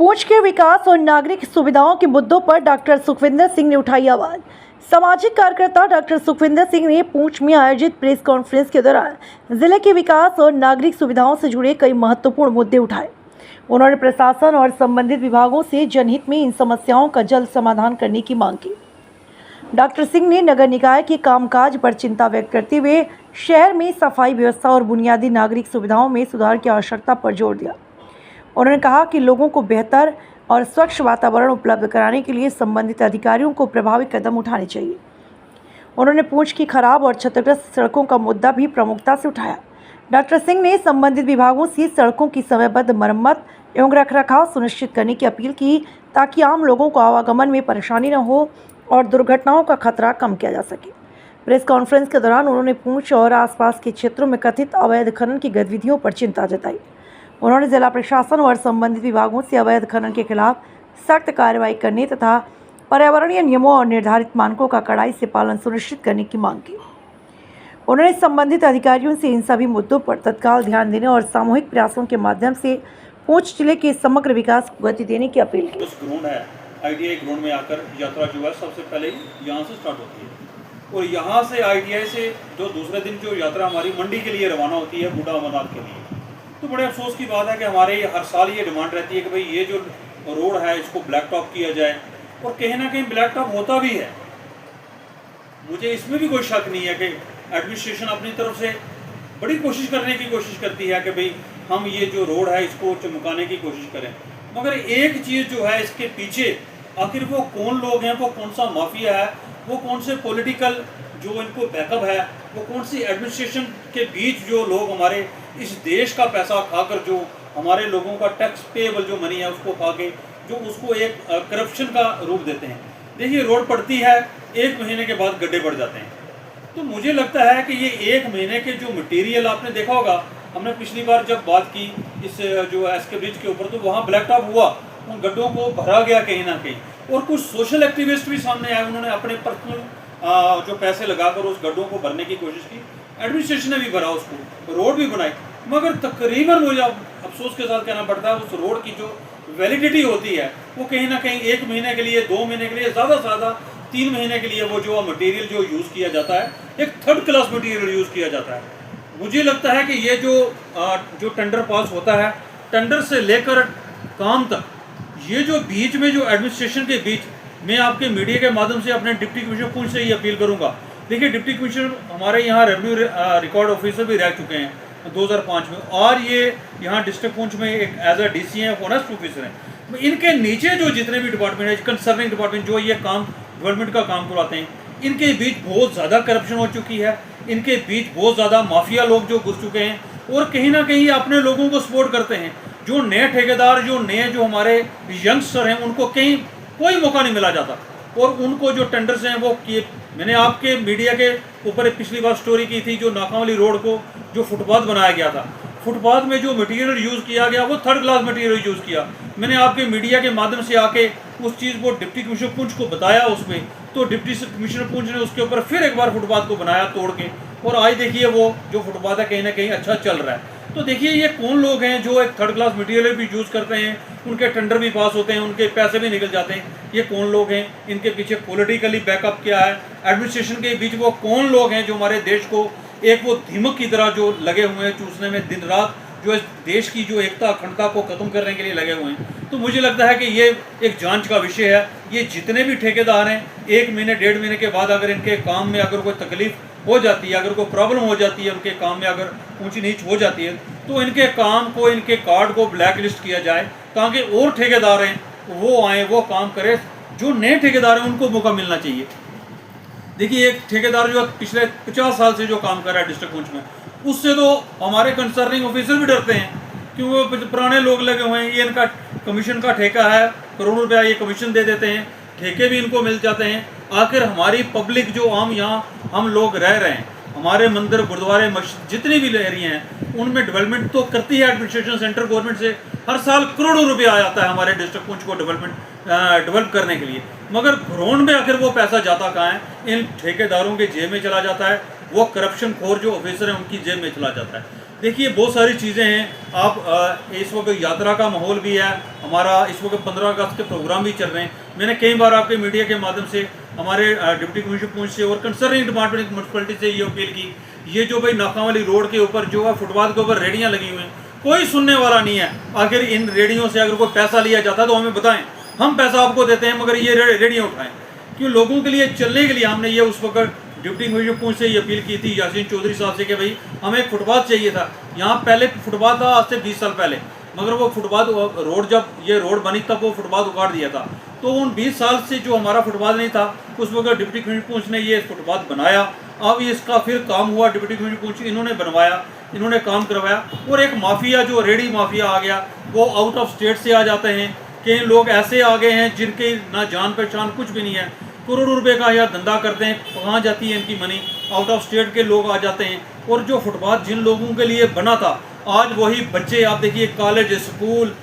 पूंछ के विकास और नागरिक सुविधाओं के मुद्दों पर डॉक्टर सुखविंदर सिंह ने उठाई आवाज। सामाजिक कार्यकर्ता डॉक्टर सुखविंदर सिंह ने पूंछ में आयोजित प्रेस कॉन्फ्रेंस के दौरान जिले के विकास और नागरिक सुविधाओं से जुड़े कई महत्वपूर्ण मुद्दे उठाए। उन्होंने प्रशासन और संबंधित विभागों से जनहित में इन समस्याओं का जल्द समाधान करने की मांग की। डॉक्टर सिंह ने नगर निकाय के कामकाज पर चिंता व्यक्त करते हुए शहर में सफाई व्यवस्था और बुनियादी नागरिक सुविधाओं में सुधार की आवश्यकता पर जोर दिया। उन्होंने कहा कि लोगों को बेहतर और स्वच्छ वातावरण उपलब्ध कराने के लिए संबंधित अधिकारियों को प्रभावी कदम उठाने चाहिए। उन्होंने पूंछ की खराब और क्षतिग्रस्त सड़कों का मुद्दा भी प्रमुखता से उठाया। डॉक्टर सिंह ने संबंधित विभागों से सड़कों की समयबद्ध मरम्मत एवं रखरखाव सुनिश्चित करने की अपील की ताकि आम लोगों को आवागमन में परेशानी न हो और दुर्घटनाओं का खतरा कम किया जा सके। प्रेस कॉन्फ्रेंस के दौरान उन्होंने पूंछ और आसपास के क्षेत्रों में कथित अवैध खनन की गतिविधियों पर चिंता जताई। उन्होंने जिला प्रशासन और संबंधित विभागों से अवैध खनन के खिलाफ सख्त कार्रवाई करने तथा पर्यावरणीय नियमों और निर्धारित मानकों का कड़ाई से पालन सुनिश्चित करने की मांग की। उन्होंने संबंधित अधिकारियों से इन सभी मुद्दों पर तत्काल ध्यान देने और सामूहिक प्रयासों के माध्यम से पूंछ जिले के समग्र विकास को गति देने की अपील की। उस ग्राउंड है ITI ग्राउंड में आकर यात्रा जो है सबसे पहले यहाँ से स्टार्ट होती है और यहाँ से ITI से जो दूसरे दिन जो यात्रा हमारी मंडी के लिए रवाना होती है बूढ़ा अमरनाथ के लिए। तो बड़े अफसोस की बात है कि हमारे हर साल ये डिमांड रहती है कि भाई ये जो रोड है इसको ब्लैक टॉप किया जाए और कहीं ना कहीं ब्लैक टॉप होता भी है। मुझे इसमें भी कोई शक नहीं है कि एडमिनिस्ट्रेशन अपनी तरफ से बड़ी कोशिश करने की कोशिश करती है कि भाई हम ये जो रोड है इसको चमकाने की कोशिश करें, मगर एक चीज़ जो है इसके पीछे आखिर वो कौन लोग हैं, वो कौन सा माफिया है, वो कौन से पॉलिटिकल जो इनको बैकअप है, वो कौन सी एडमिनिस्ट्रेशन के बीच जो लोग हमारे इस देश का पैसा खाकर जो हमारे लोगों का टैक्स पेएबल जो मनी है उसको खा के जो उसको एक करप्शन का रूप देते हैं। देखिए रोड पड़ती है, एक महीने के बाद गड्ढे बढ़ जाते हैं। तो मुझे लगता है कि ये एक महीने के जो मटेरियल आपने देखा होगा, हमने पिछली बार जब बात की इस जो SK ब्रिज के ऊपर, तो वहाँ ब्लैक टॉप हुआ, उन गड्ढों को भरा गया कहीं ना कहीं, और कुछ सोशल एक्टिविस्ट भी सामने आए, उन्होंने अपने पर्सनल जो पैसे लगाकर उस गड्ढों को भरने की कोशिश की। एडमिनिस्ट्रेशन ने भी भरा उसको, रोड भी बनाई, मगर तकरीबन मुझे अफसोस के साथ कहना पड़ता है उस रोड की जो वैलिडिटी होती है वो कहीं ना कहीं 1 महीने के लिए, 2 महीने के लिए, ज़्यादा से ज़्यादा 3 महीने के लिए वो जो मटेरियल जो यूज़ किया जाता है एक थर्ड क्लास मटेरियल यूज़ किया जाता है। मुझे लगता है कि ये जो टेंडर पास होता है, टेंडर से लेकर काम तक, ये जो बीच में जो एडमिनिस्ट्रेशन के बीच, मैं आपके मीडिया के माध्यम से अपने डिप्टी कमिश्नर पूंछ से ही अपील करूंगा। देखिए डिप्टी कमिश्नर हमारे यहाँ रेवेन्यू रिकॉर्ड ऑफिसर भी रह चुके हैं 2005 में, और ये यहाँ डिस्ट्रिक्ट पूंछ में एक एज अ DC हैं, फॉरेस्ट ऑफिसर हैं। इनके नीचे जो जितने भी डिपार्टमेंट है, कंसर्निंग डिपार्टमेंट जो ये काम डेवलपमेंट का काम करवाते हैं, इनके बीच बहुत ज़्यादा करप्शन हो चुकी है, इनके बीच बहुत ज़्यादा माफिया लोग जो घुस चुके हैं और कहीं ना कहीं अपने लोगों को सपोर्ट करते हैं। जो नए ठेकेदार, जो नए जो हमारे यंगस्टर हैं, उनको कहीं कोई मौका नहीं मिला जाता और उनको जो टेंडर्स हैं वो किए। मैंने आपके मीडिया के ऊपर पिछली बार स्टोरी की थी, जो नाकावाली रोड को जो फुटपाथ बनाया गया था, फुटपाथ में जो मटेरियल यूज़ किया गया वो थर्ड क्लास मटेरियल यूज़ किया। मैंने आपके मीडिया के माध्यम से आके उस चीज़ को डिप्टी कमिश्नर पूंछ को बताया उसमें, तो डिप्टी कमिश्नर पूंछ ने उसके ऊपर फिर एक बार फुटपाथ को बनाया तोड़ के, और आज देखिए वो जो फुटपाथ है कहीं ना कहीं अच्छा चल रहा है। तो देखिए ये कौन लोग हैं जो एक थर्ड क्लास मटेरियल भी यूज़ करते हैं, उनके टेंडर भी पास होते हैं, उनके पैसे भी निकल जाते हैं। ये कौन लोग हैं, इनके पीछे पॉलिटिकली बैकअप क्या है, एडमिनिस्ट्रेशन के बीच वो कौन लोग हैं जो हमारे देश को एक वो दीमक की तरह जो लगे हुए हैं चूसने में दिन रात, जो इस देश की जो एकता अखंडता को ख़त्म करने के लिए लगे हुए हैं। तो मुझे लगता है कि ये एक जांच का विषय है। ये जितने भी ठेकेदार हैं, 1 महीने 1.5 महीने के बाद अगर इनके काम में अगर कोई तकलीफ हो जाती है, अगर कोई प्रॉब्लम हो जाती है, उनके काम में अगर ऊंची नीच हो जाती है, तो इनके काम को, इनके कार्ड को ब्लैक लिस्ट किया जाए ताकि और ठेकेदार हैं वो आएँ, वो काम करें। जो नए ठेकेदार हैं उनको मौका मिलना चाहिए। देखिए एक ठेकेदार जो पिछले 50 साल से जो काम कर रहा है डिस्ट्रिक्ट पूंछ में, उससे तो हमारे कंसर्निंग ऑफिसर भी डरते हैं क्योंकि वो पुराने लोग लगे हुए हैं। ये इनका कमीशन का ठेका है, करोड़ों रुपया ये कमीशन दे देते हैं, ठेके भी इनको मिल जाते हैं। आखिर हमारी पब्लिक जो आम यहाँ हम लोग रह रहे हैं, हमारे मंदिर, गुरुद्वारे, मस्जिद जितनी भी एरिया हैं, उनमें डेवलपमेंट तो करती है एडमिनिस्ट्रेशन, सेंट्रल गवर्नमेंट से हर साल करोड़ों रुपया आ जाता है हमारे डिस्ट्रिक्ट पूंछ को डेवलप करने के लिए, मगर ग्राउंड में आखिर वो पैसा जाता कहाँ है? इन ठेकेदारों के जेब में चला जाता है, वो करप्शन खोर जो ऑफिसर हैं उनकी जेब में चला जाता है। देखिए बहुत सारी चीज़ें हैं। आप इस वक्त यात्रा का माहौल भी है हमारा, इस वक्त 15 अगस्त के प्रोग्राम भी चल रहे हैं। मैंने कई बार आपके मीडिया के माध्यम से हमारे डिप्टी कमिश्नर पुंछ से और कंसर्निंग डिपार्टमेंट म्यूनसिपलिटी से ये अपील की, ये जो भाई नाका वाली रोड के ऊपर जो है फुटपाथ के ऊपर रेडियाँ लगी हुई हैं, कोई सुनने वाला नहीं है। अगर इन रेडियों से अगर कोई पैसा लिया जाता है तो हमें बताएं, हम पैसा आपको देते हैं, मगर ये रेडियाँ उठाएं क्यों? लोगों के लिए चलने के लिए हमने ये उस वक्त डिप्टी कमिश्नर पुंछ से ये अपील की थी यासीन चौधरी साहब से कि भाई हमें एक फुटपाथ चाहिए था। यहाँ पहले फुटपाथ था आज से 20 साल पहले, मगर वो फुटपाथ रोड जब ये रोड बनी तब वो फुटपाथ उखाड़ दिया था। तो उन 20 साल से जो हमारा फुटपाथ नहीं था उस वक्त डिप्टी कमिश्नर पुंछ ने ये फुटपाथ बनाया। अब इसका फिर काम हुआ, डिप्टी कमिश्नर पुंछ इन्होंने बनवाया, इन्होंने काम करवाया। और एक माफिया जो रेडी माफिया आ गया, वो आउट ऑफ स्टेट से आ जाते हैं। कई लोग ऐसे आ गए हैं जिनके ना जान पहचान कुछ भी नहीं है, करोड़ों रुपए का यह धंधा करते हैं। कहाँ जाती है इनकी मनी? आउट ऑफ स्टेट के लोग आ जाते हैं। और जो फुटपाथ जिन लोगों के लिए बना था, आज वही बच्चे, आप देखिए कॉलेज स्कूल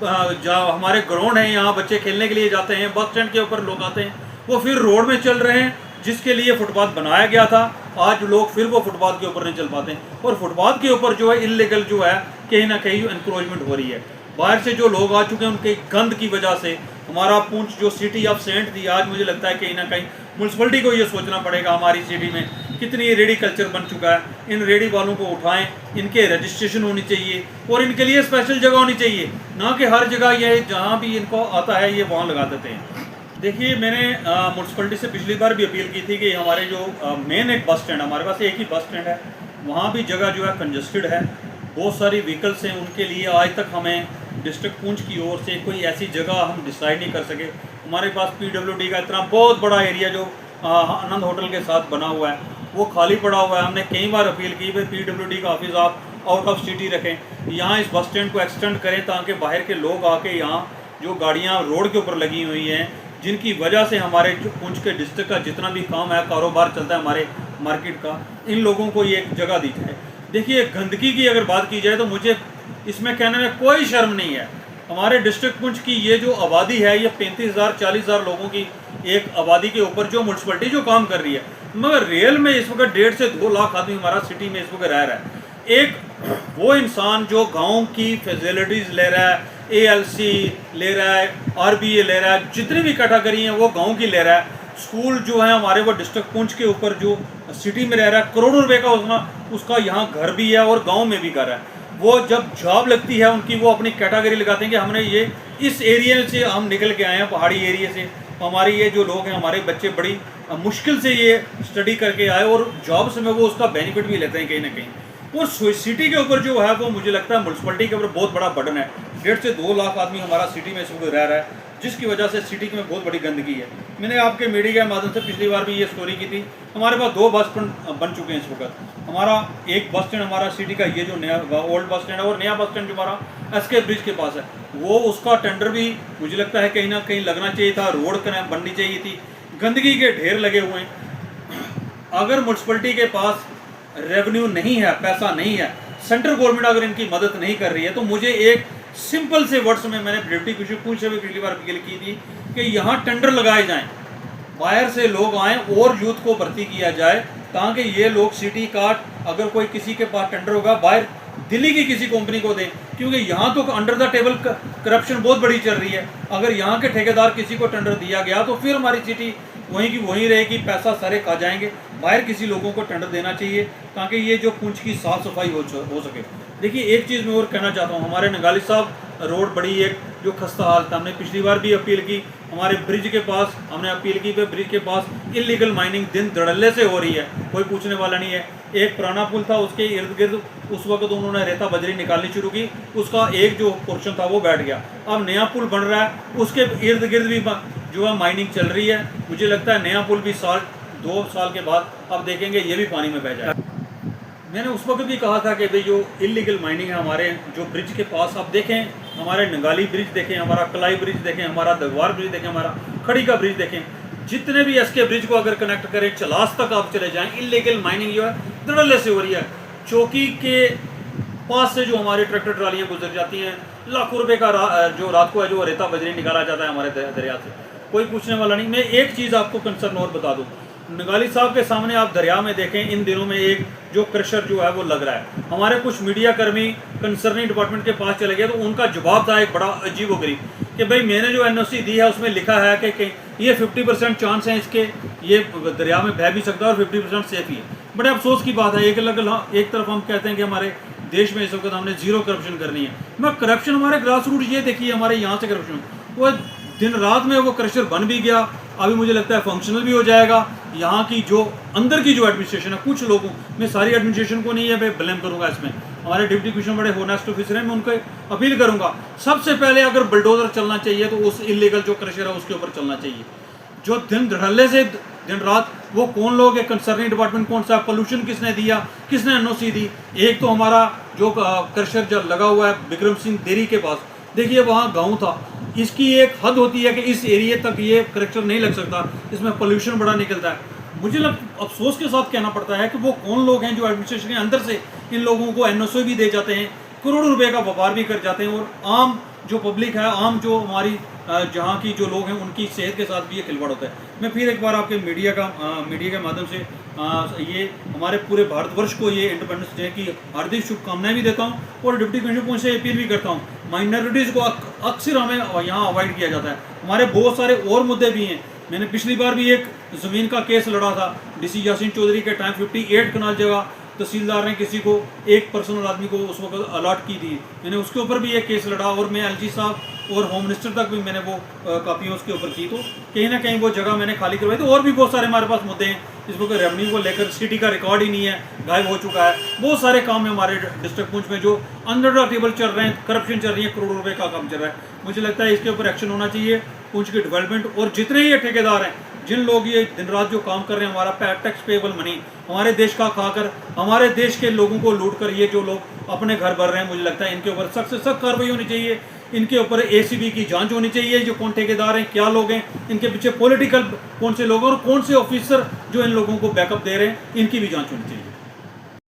जहाँ हमारे ग्राउंड हैं यहाँ बच्चे खेलने के लिए जाते हैं, बस स्टैंड के ऊपर लोग आते हैं, वो फिर रोड में चल रहे हैं जिसके लिए फुटपाथ बनाया गया था। आज लोग फिर वो फुटपाथ के ऊपर नहीं चल पाते हैं और फुटपाथ के ऊपर जो है इलीगल जो है कहीं ना कहीं इंक्रोचमेंट हो रही है। बाहर से जो लोग आ चुके हैं उनके गंद की वजह से हमारा पुंछ जो सिटी ऑफ सेंट थी, आज मुझे लगता है कहीं ना कहीं म्यूनसिपलिटी को ये सोचना पड़ेगा हमारी सिटी में कितनी रेडी कल्चर बन चुका है। इन रेडी वालों को उठाएं, इनके रजिस्ट्रेशन होनी चाहिए और इनके लिए स्पेशल जगह होनी चाहिए, ना कि हर जगह ये जहाँ भी इनको आता है ये वहाँ लगा देते हैं। देखिए मैंने म्यूनसिपलिटी से पिछली बार भी अपील की थी कि हमारे जो मेन एक बस स्टैंड, हमारे पास एक ही बस स्टैंड है, वहाँ भी जगह जो है कंजस्टेड है, बहुत सारी व्हीकल्स हैं, उनके लिए आज तक हमें डिस्ट्रिक्ट पुंछ की ओर से कोई ऐसी जगह हम डिसाइड नहीं कर सके। हमारे पास PWD का इतना बहुत बड़ा एरिया जो आनंद होटल के साथ बना हुआ है वो खाली पड़ा हुआ है। हमने कई बार अपील की भाई PWD का ऑफिस आप आउट ऑफ सिटी रखें, यहाँ इस बस स्टैंड को एक्सटेंड करें ताकि बाहर के लोग आके यहाँ जो गाड़ियाँ रोड के ऊपर लगी हुई हैं जिनकी वजह से हमारे पुंछ के डिस्ट्रिक्ट का जितना भी काम है, कारोबार चलता है हमारे मार्केट का, इन लोगों को ये एक जगह दी जाए। देखिए गंदगी की अगर बात की जाए तो मुझे इसमें कहने में कोई शर्म नहीं है। हमारे डिस्ट्रिक्ट पुंछ की ये जो आबादी है ये 35,000 40,000 लोगों की एक आबादी के ऊपर जो म्यूनसिपलिटी जो काम कर रही है, मगर रियल में इस वक्त 1.5 से 2 लाख आदमी हमारा सिटी में इस वक्त रह रहा है। एक वो इंसान जो गाँव की फैसिलिटीज़ ले रहा है, ALC ले रहा है, RBA ले रहा है, जितनी भी कैटेगरी हैं वो गाँव की ले रहा है। स्कूल जो है हमारे वो डिस्ट्रिक्ट पुंछ के ऊपर जो सिटी में रह रहा है, करोड़ों रुपए का उसका यहाँ घर भी है और गांव में भी घर है। वो जब जॉब लगती है उनकी, वो अपनी कैटेगरी लगाते हैं कि हमने ये इस एरिया से हम निकल के आए हैं, पहाड़ी एरिया से, हमारे ये जो लोग हैं हमारे बच्चे बड़ी मुश्किल से ये स्टडी करके आए और जॉब से में वो उसका बेनिफिट भी लेते हैं कहीं ना कहीं। और सिटी के ऊपर जो है वो मुझे लगता है म्यूनसिपलिटी के ऊपर बहुत बड़ा बर्डन है। 1.5 से 2 लाख आदमी हमारा सिटी में इस वक्त रह रहा है, जिसकी वजह से सिटी में बहुत बड़ी गंदगी है। मैंने आपके मीडिया के माध्यम से पिछली बार भी ये स्टोरी की थी। हमारे पास 2 बस स्टैंड बन चुके हैं इस वक्त। हमारा एक बस स्टैंड हमारा सिटी का ये जो नया ओल्ड बस स्टैंड है और नया बस स्टैंड जो हमारा SK ब्रिज के पास है, वो उसका टेंडर भी मुझे लगता है कहीं ना कहीं लगना चाहिए था, रोड बननी चाहिए थी। गंदगी के ढेर लगे हुए हैं। अगर म्यूनसिपलिटी के पास रेवेन्यू नहीं है, पैसा नहीं है, सेंट्रल गवर्नमेंट अगर इनकी मदद नहीं कर रही है, तो मुझे एक सिंपल से वर्ड्स में मैंने डिप्टी कमिश्नर पुंछ से भी पिछली बार अपील की थी कि यहाँ टेंडर लगाए जाएं, बाहर से लोग आएँ और यूथ को भर्ती किया जाए ताकि ये लोग सिटी का अगर कोई किसी के पास टेंडर होगा बाहर दिल्ली की किसी कंपनी को दें, क्योंकि यहाँ तो अंडर द टेबल करप्शन बहुत बड़ी चल रही है। अगर यहाँ के ठेकेदार किसी को टेंडर दिया गया तो फिर हमारी सिटी वहीं की वहीं रहेगी, पैसा सारे खा जाएंगे। बाहर किसी लोगों को टेंडर देना चाहिए ताकि ये जो पुंछ की साफ सफाई हो सके। देखिए एक चीज़ मैं और कहना चाहता हूँ, हमारे नगाली साहब रोड बड़ी एक जो खस्ता हाल था, हमने पिछली बार भी अपील की। हमारे ब्रिज के पास हमने अपील की, ब्रिज के पास इलीगल माइनिंग दिन धड़ल्ले से हो रही है, कोई पूछने वाला नहीं है। एक पुराना पुल था, उसके इर्द गिर्द उस वक्त उन्होंने रेता बजरी निकालनी शुरू की, उसका एक जो पोर्शन था वो बैठ गया। अब नया पुल बन रहा है, उसके इर्द गिर्द भी जो है माइनिंग चल रही है। मुझे लगता है नया पुल भी 2 साल के बाद अब देखेंगे ये भी पानी में बह जाए। मैंने उस वक्त भी कहा था कि भाई जो इलीगल माइनिंग है हमारे जो ब्रिज के पास, आप देखें हमारे नगाली ब्रिज देखें, हमारा कलाई ब्रिज देखें, हमारा दगवार ब्रिज देखें, हमारा खड़ी का ब्रिज देखें, जितने भी SK ब्रिज को अगर कनेक्ट करें, चलास तक आप चले जाएं, इलीगल माइनिंग जो है धड़ल्ले से हो रही है। चौकी के पास से जो हमारी ट्रैक्टर ट्रालियाँ गुजर जाती हैं, लाखों रुपए का जो रात को है जो रेता बजरी निकाला जाता है हमारे दरिया से, कोई पूछने वाला नहीं। मैं एक चीज़ आपको कंसर्न और बता दूँ, नगाली साहब के सामने आप दरिया में देखें, इन दिनों में एक जो क्रशर जो है वो लग रहा है। हमारे कुछ मीडिया कर्मी कंसर्निंग डिपार्टमेंट के पास चले गए तो उनका जवाब था एक बड़ा अजीब व गरीब कि भाई मैंने जो एनओसी दी है उसमें लिखा है कि ये 50% चांस है इसके, ये दरिया में बह भी सकता है और 50% सेफ ही है। बड़े अफसोस की बात है। एक तरफ हम कहते हैं कि हमारे देश में इस वक्त हमने जीरो करप्शन करनी है, मगर करप्शन हमारे ग्रास रूट ये देखिए, हमारे यहाँ से करप्शन वो दिन रात में वो क्रशर बन भी गया, अभी मुझे लगता है फंक्शनल भी हो जाएगा। यहाँ की जो अंदर की जो एडमिनिस्ट्रेशन है, कुछ लोगों, मैं सारी एडमिनिस्ट्रेशन को नहीं है मैं ब्लेम करूँगा इसमें, हमारे डिप्टी कमिश्नर बड़े होनेस्ट ऑफिसर हैं, मैं उनको अपील करूँगा सबसे पहले अगर बुलडोजर चलना चाहिए तो उस इलीगल जो क्रशर है उसके ऊपर चलना चाहिए। जो दिन धड़ल्ले से दिन रात वो कौन लोग है, कंसर्निंग डिपार्टमेंट कौन सा, पोल्यूशन किसने दिया, किसने एनओसी दी। एक तो हमारा जो क्रशर जो लगा हुआ है बिक्रम सिंह देरी के पास, देखिए वहाँ गांव था, इसकी एक हद होती है कि इस एरिया तक ये क्रशर नहीं लग सकता, इसमें पोल्यूशन बड़ा निकलता है। मुझे अफसोस के साथ कहना पड़ता है कि वो कौन लोग हैं जो एडमिनिस्ट्रेशन के अंदर से इन लोगों को एनओसी भी दे जाते हैं, करोड़ों रुपए का व्यापार भी कर जाते हैं, और आम जो पब्लिक है, आम जो हमारी जहाँ की जो लोग हैं उनकी सेहत के साथ भी ये खिलवाड़ होता है। मैं फिर एक बार आपके मीडिया के माध्यम से ये हमारे पूरे भारतवर्ष को ये इंडिपेंडेंस डे की हार्दिक शुभकामनाएं भी देता हूँ और डिप्टी कमिश्नर से अपील भी करता हूँ। माइनॉरिटीज़ को अक्सर हमें यहाँ अवॉइड किया जाता है, हमारे बहुत सारे और मुद्दे भी हैं। मैंने पिछली बार भी एक ज़मीन का केस लड़ा था, डीसी यासीन चौधरी के टाइम 58 कनाल जगह तहसीलदार ने किसी को, एक पर्सनल आदमी को उस वक्त अलॉट की थी, मैंने उसके ऊपर भी एक केस लड़ा और मैं एलजी साहब और होम मिनिस्टर तक भी मैंने वो कापियाँ उसके ऊपर की, तो कहीं ना कहीं वो जगह मैंने खाली करवाई। तो और भी बहुत सारे हमारे पास मुद्दे हैं, इस वक्त रेवेन्यू को लेकर सिटी का रिकॉर्ड ही नहीं है, गायब हो चुका है। बहुत सारे काम है हमारे डिस्ट्रिक्ट पुंछ में जो अंडर द टेबल चल रहे हैं, करप्शन चल रही है, करोड़ों रुपए का काम चल रहा है। मुझे लगता है इसके ऊपर एक्शन होना चाहिए। पुंछ की डेवलपमेंट और जितने ही ठेकेदार हैं, जिन लोग ये दिन रात जो काम कर रहे हैं, हमारा टैक्स पेबल मनी हमारे देश का खाकर, हमारे देश के लोगों को लूट कर ये जो लोग अपने घर भर रहे हैं, मुझे लगता है इनके ऊपर सख्त से सख्त कार्रवाई होनी चाहिए। इनके ऊपर एसीबी की जांच होनी चाहिए, जो कौन ठेकेदार हैं, क्या लोग हैं, इनके पीछे पॉलिटिकल कौन से लोग और कौन से ऑफिसर जो इन लोगों को बैकअप दे रहे हैं, इनकी भी जांच होनी चाहिए।